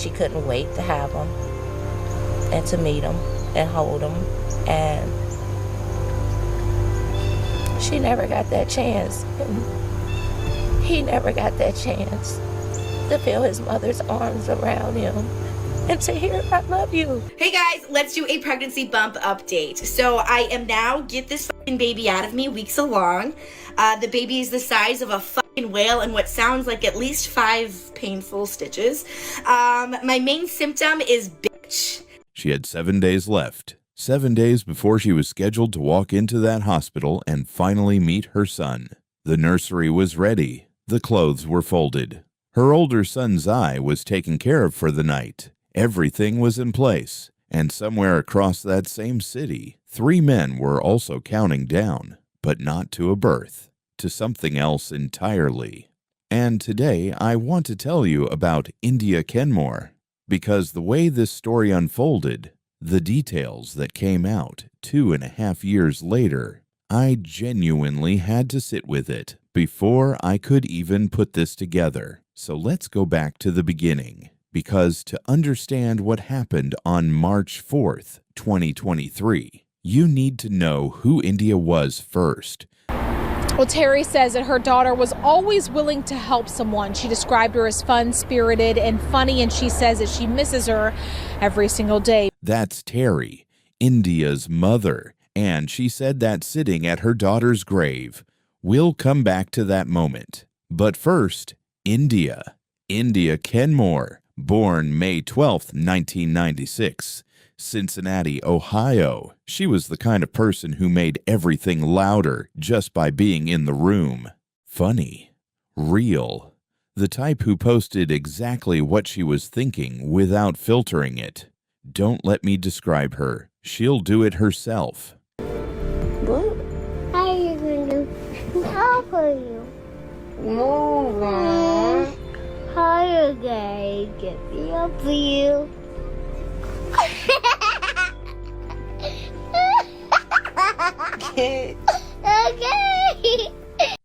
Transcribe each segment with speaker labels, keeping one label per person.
Speaker 1: She couldn't wait to have him and to meet him and hold him. And she never got that chance. He never got that chance to feel his mother's arms around him and to hear, I love you.
Speaker 2: Hey guys, let's do a pregnancy bump update. So I am now, get this fucking baby out of me, weeks along. The baby is the size of a fucking whale and what sounds like at least 5 painful stitches. My main symptom is bitch.
Speaker 3: She had 7 days left. 7 days before she was scheduled to walk into that hospital and finally meet her son. The nursery was ready. The clothes were folded. Her older son Zai was taken care of for the night. Everything was in place, and somewhere across that same city, 3 men were also counting down, but not to a birth, to something else entirely. And today I want to tell you about India Kenmore, because the way this story unfolded, the details that came out 2.5 years later, I genuinely had to sit with it before I could even put this together. So let's go back to the beginning, because to understand what happened on March 4th, 2023, you need to know who India was first.
Speaker 4: Well, Terry says that her daughter was always willing to help someone. She described her as fun-spirited and funny, and she says that she misses her every single day.
Speaker 3: That's Terry, India's mother, and she said that sitting at her daughter's grave. We'll come back to that moment. But first, India Kenmore, born May 12th, 1996. Cincinnati, Ohio. She was the kind of person who made everything louder just by being in the room. Funny. Real. The type who posted exactly what she was thinking without filtering it. Don't let me describe her. She'll do it herself.
Speaker 5: What are you going to do? How are you? Move. How are you going to get me up for you?
Speaker 1: Okay.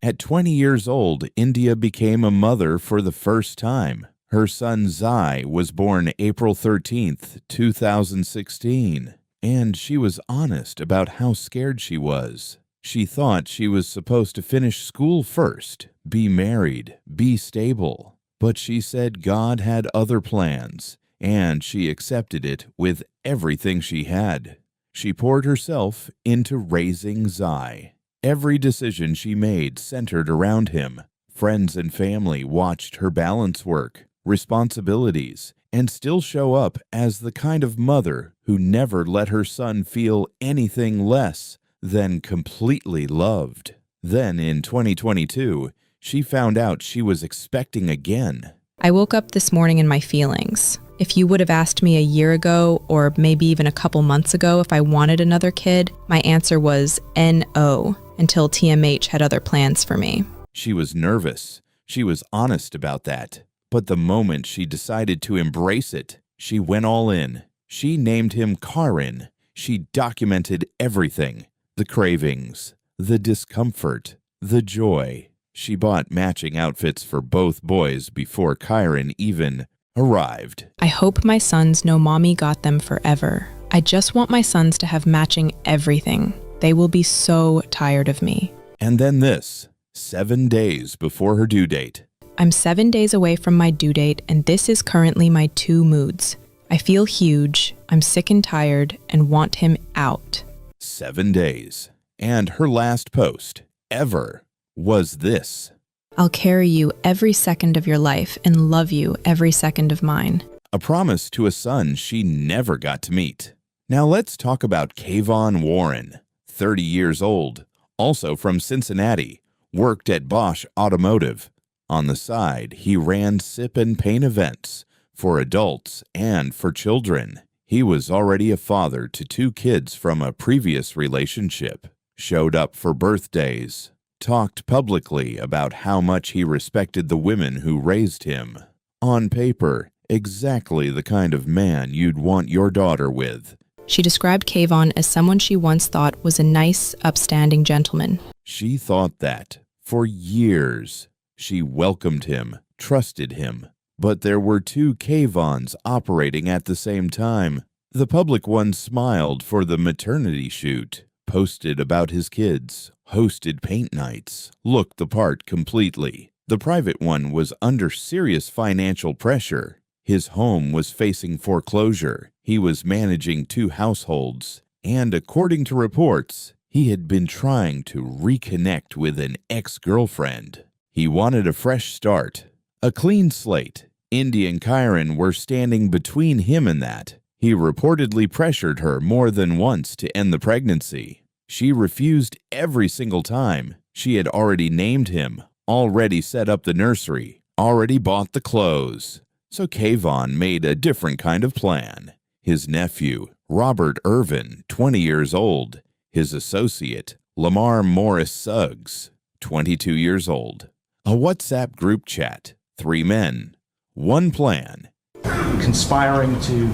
Speaker 3: At 20 years old, India became a mother for the first time. Her son Zai was born April 13th, 2016, and she was honest about how scared she was. She thought she was supposed to finish school first, be married, be stable, but she said God had other plans, and she accepted it with everything she had. She poured herself into raising Zai. Every decision she made centered around him. Friends and family watched her balance work, responsibilities, and still show up as the kind of mother who never let her son feel anything less than completely loved. Then in 2022, she found out she was expecting again.
Speaker 6: I woke up this morning in my feelings. If you would have asked me a year ago, or maybe even a couple months ago, if I wanted another kid, my answer was no, until TMH had other plans for me.
Speaker 3: She was nervous. She was honest about that. But the moment she decided to embrace it, she went all in. She named him Karin. She documented everything. The cravings, the discomfort, the joy. She bought matching outfits for both boys before Karin even arrived.
Speaker 6: I hope my sons know mommy got them forever. I just want my sons to have matching everything. They will be so tired of me.
Speaker 3: And then this, 7 days before her due date.
Speaker 6: I'm 7 days away from my due date, and this is currently my 2 moods. I feel huge, I'm sick and tired, and want him out.
Speaker 3: 7 days. And her last post, ever, was this.
Speaker 6: I'll carry you every second of your life and love you every second of mine.
Speaker 3: A promise to a son she never got to meet. Now let's talk about Kayvon Warren, 30 years old, also from Cincinnati, worked at Bosch Automotive. On the side, he ran sip and paint events for adults and for children. He was already a father to 2 kids from a previous relationship, showed up for birthdays, talked publicly about how much he respected the women who raised him. On paper, exactly the kind of man you'd want your daughter with.
Speaker 6: She described Kayvon as someone she once thought was a nice, upstanding gentleman.
Speaker 3: She thought that for years. She welcomed him, trusted him, But there were two Kayvons operating at the same time. The public one smiled for the maternity shoot, posted about his kids, hosted paint nights, looked the part completely. The private one was under serious financial pressure. His home was facing foreclosure. He was managing 2 households. And according to reports, he had been trying to reconnect with an ex-girlfriend. He wanted a fresh start, a clean slate. Indy and Kyron were standing between him and that. He reportedly pressured her more than once to end the pregnancy. She refused every single time. She had already named him, already set up the nursery, already bought the clothes. So Kayvon made a different kind of plan. His nephew, Robert Irvin, 20 years old. His associate, Lamar Morris Suggs, 22 years old. A WhatsApp group chat, 3 men, 1 plan.
Speaker 7: Conspiring to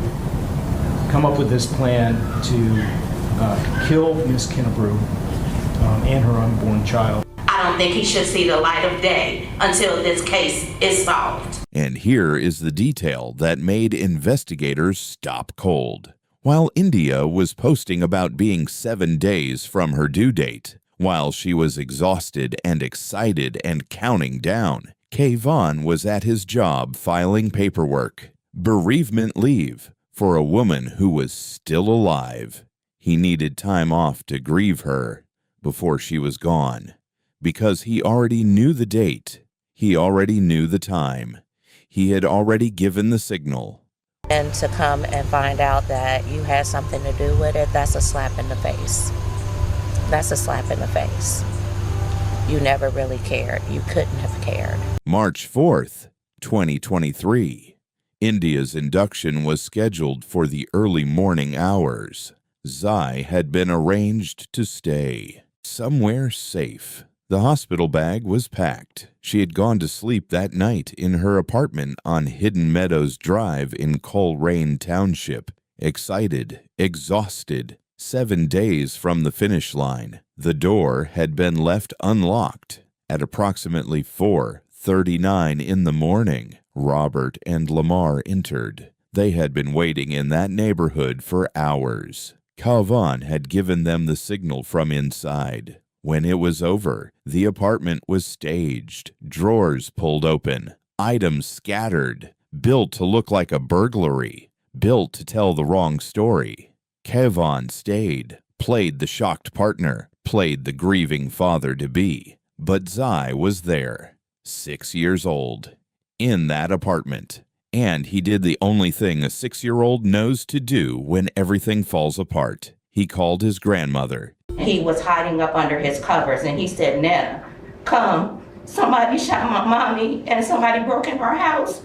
Speaker 7: come up with this plan to kill Miss Kenmore and her unborn child.
Speaker 8: I don't think he should see the light of day until this case is solved.
Speaker 3: And here is the detail that made investigators stop cold. While India was posting about being 7 days from her due date, while she was exhausted and excited and counting down, Kayvon was at his job filing paperwork, bereavement leave, for a woman who was still alive. He needed time off to grieve her before she was gone, because he already knew the date. He already knew the time. He had already given the signal.
Speaker 1: And to come and find out that you had something to do with it, that's a slap in the face. That's a slap in the face. You never really cared. You couldn't have cared.
Speaker 3: March 4th, 2023. India's induction was scheduled for the early morning hours. Zai had been arranged to stay somewhere safe. The hospital bag was packed. She had gone to sleep that night in her apartment on Hidden Meadows Drive in Coleraine Township. Excited, exhausted, 7 days from the finish line. The door had been left unlocked. At approximately 4:39 in the morning, Robert and Lamar entered. They had been waiting in that neighborhood for hours. Kayvon had given them the signal from inside. When it was over, the apartment was staged, drawers pulled open, items scattered, built to look like a burglary, built to tell the wrong story. Kayvon stayed, played the shocked partner, played the grieving father-to-be. But Zai was there, 6 years old, in that apartment. And he did the only thing a 6-year-old knows to do when everything falls apart. He called his grandmother.
Speaker 8: He was hiding up under his covers and he said, "Nana, come. Somebody shot my mommy and somebody broke in our house."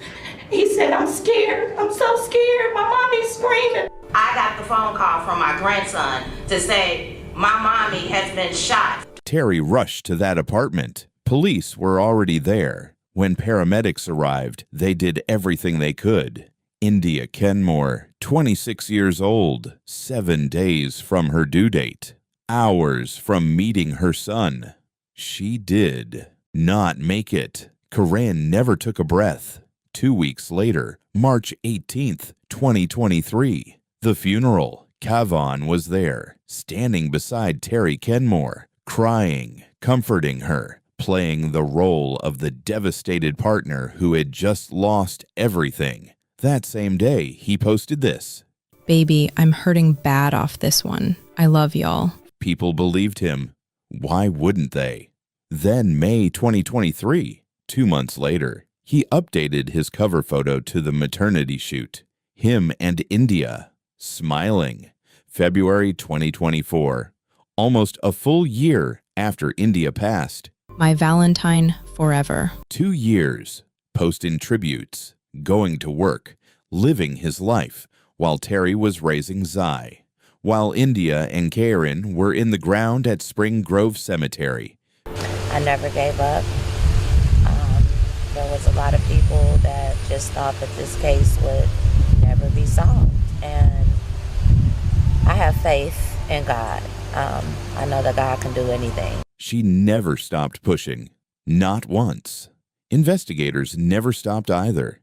Speaker 8: He said, "I'm scared. I'm so scared. My mommy's screaming." I got the phone call from my grandson to say, "My mommy has been shot."
Speaker 3: Terry rushed to that apartment. Police were already there. When paramedics arrived, they did everything they could. India Kenmore, 26 years old, 7 days from her due date, hours from meeting her son. She did not make it. Corinne never took a breath. 2 weeks later, March 18th, 2023, the funeral. Kayvon was there, standing beside Terry Kenmore, crying, comforting her, playing the role of the devastated partner who had just lost everything. That same day, he posted this.
Speaker 6: Baby, I'm hurting bad off this one. I love y'all.
Speaker 3: People believed him. Why wouldn't they? Then May 2023, 2 months later, he updated his cover photo to the maternity shoot. Him and India, smiling. February 2024, almost a full year after India passed.
Speaker 6: My Valentine forever.
Speaker 3: 2 years, posting tributes, going to work, living his life, while Terry was raising Zai, while India and Karen were in the ground at Spring Grove Cemetery.
Speaker 1: I never gave up. There was a lot of people that just thought that this case would never be solved. And I have faith in God. I know that God can do anything.
Speaker 3: She never stopped pushing. Not once. Investigators never stopped either.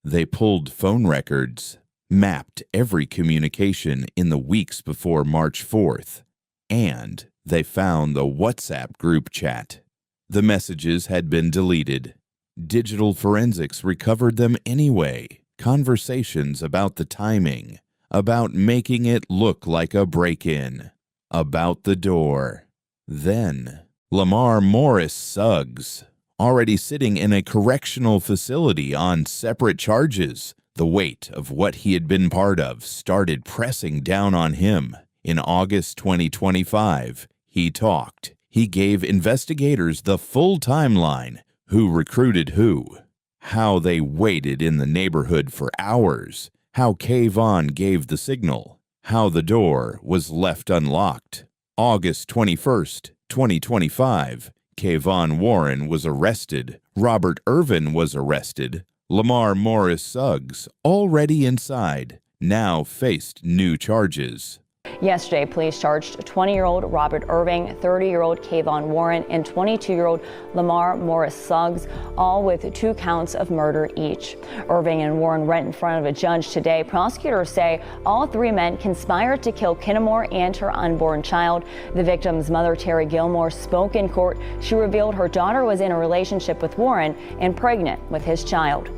Speaker 3: They pulled phone records, mapped every communication in the weeks before March 4th, and they found the WhatsApp group chat. The messages had been deleted. Digital forensics recovered them anyway. Conversations about the timing, about making it look like a break-in, about the door. Then, Lamar Morris Suggs, already sitting in a correctional facility on separate charges. The weight of what he had been part of started pressing down on him. In August 2025, he talked. He gave investigators the full timeline, who recruited who, how they waited in the neighborhood for hours, how Kayvon gave the signal, how the door was left unlocked. August 21st, 2025, Kayvon Warren was arrested. Robert Irvin was arrested. Lamar Morris Suggs, already inside, now faced new charges.
Speaker 9: Yesterday, police charged 20-year-old Robert Irving, 30-year-old Kayvon Warren, and 22-year-old Lamar Morris Suggs, all with 2 counts of murder each. Irving and Warren went in front of a judge today. Prosecutors say all 3 men conspired to kill Kenmore and her unborn child. The victim's mother, Terry Gilmore, spoke in court. She revealed her daughter was in a relationship with Warren and pregnant with his child.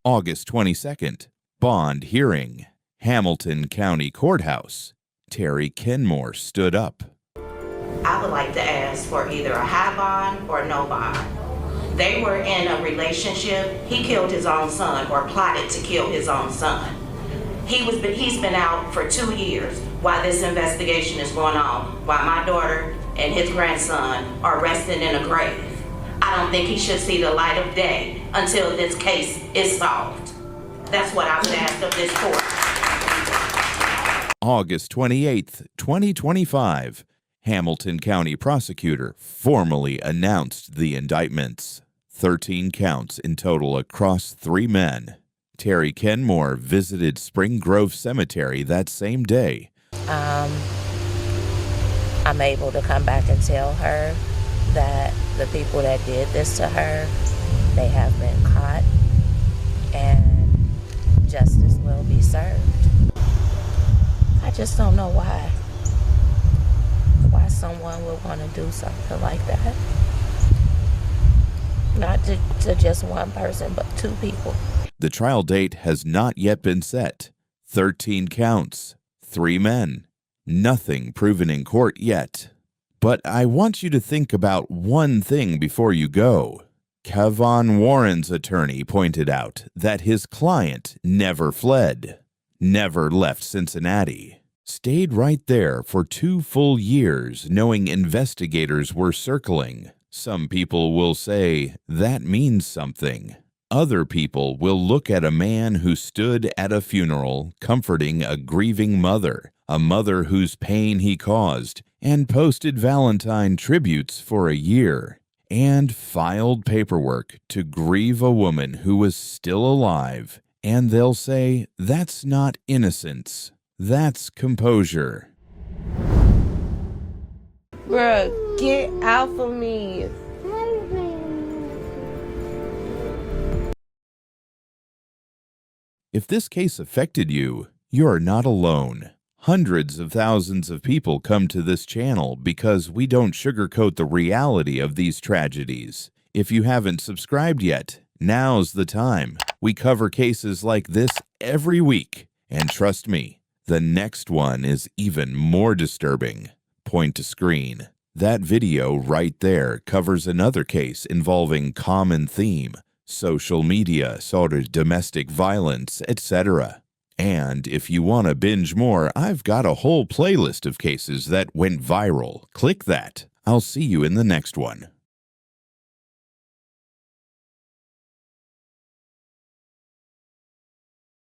Speaker 3: August 22nd, bond hearing. Hamilton County Courthouse. Terry Kenmore stood up.
Speaker 8: I would like to ask for either a high bond or no bond. They were in a relationship. He killed his own son or plotted to kill his own son. He's been out for 2 years while this investigation is going on, while my daughter and his grandson are resting in a grave. I don't think he should see the light of day until this case is solved. That's what I would ask of this court.
Speaker 3: August 28th, 2025, Hamilton County Prosecutor formally announced the indictments. 13 counts in total across 3 men. Terry Kenmore visited Spring Grove Cemetery that same day.
Speaker 1: I'm able to come back and tell her that the people that did this to her, they have been caught and justice will be served. I just don't know why someone would want to do something like that. Not to just one person, but 2 people.
Speaker 3: The trial date has not yet been set. 13 counts, 3 men, nothing proven in court yet. But I want you to think about one thing before you go. Kayvon Warren's attorney pointed out that his client never fled, never left Cincinnati, stayed right there for 2 full years knowing investigators were circling. Some people will say that means something. Other people will look at a man who stood at a funeral comforting a grieving mother, a mother whose pain he caused, and posted Valentine tributes for a year, and filed paperwork to grieve a woman who was still alive, and they'll say that's not innocence, that's composure.
Speaker 5: Bruh, get out of me.
Speaker 3: If this case affected you, you're not alone. Hundreds of thousands of people come to this channel because we don't sugarcoat the reality of these tragedies. If you haven't subscribed yet, now's the time. We cover cases like this every week. And trust me, the next one is even more disturbing. Point to screen. That video right there covers another case involving common theme, social media, sort of domestic violence, etc. And if you want to binge more, I've got a whole playlist of cases that went viral. Click that. I'll see you in the next one.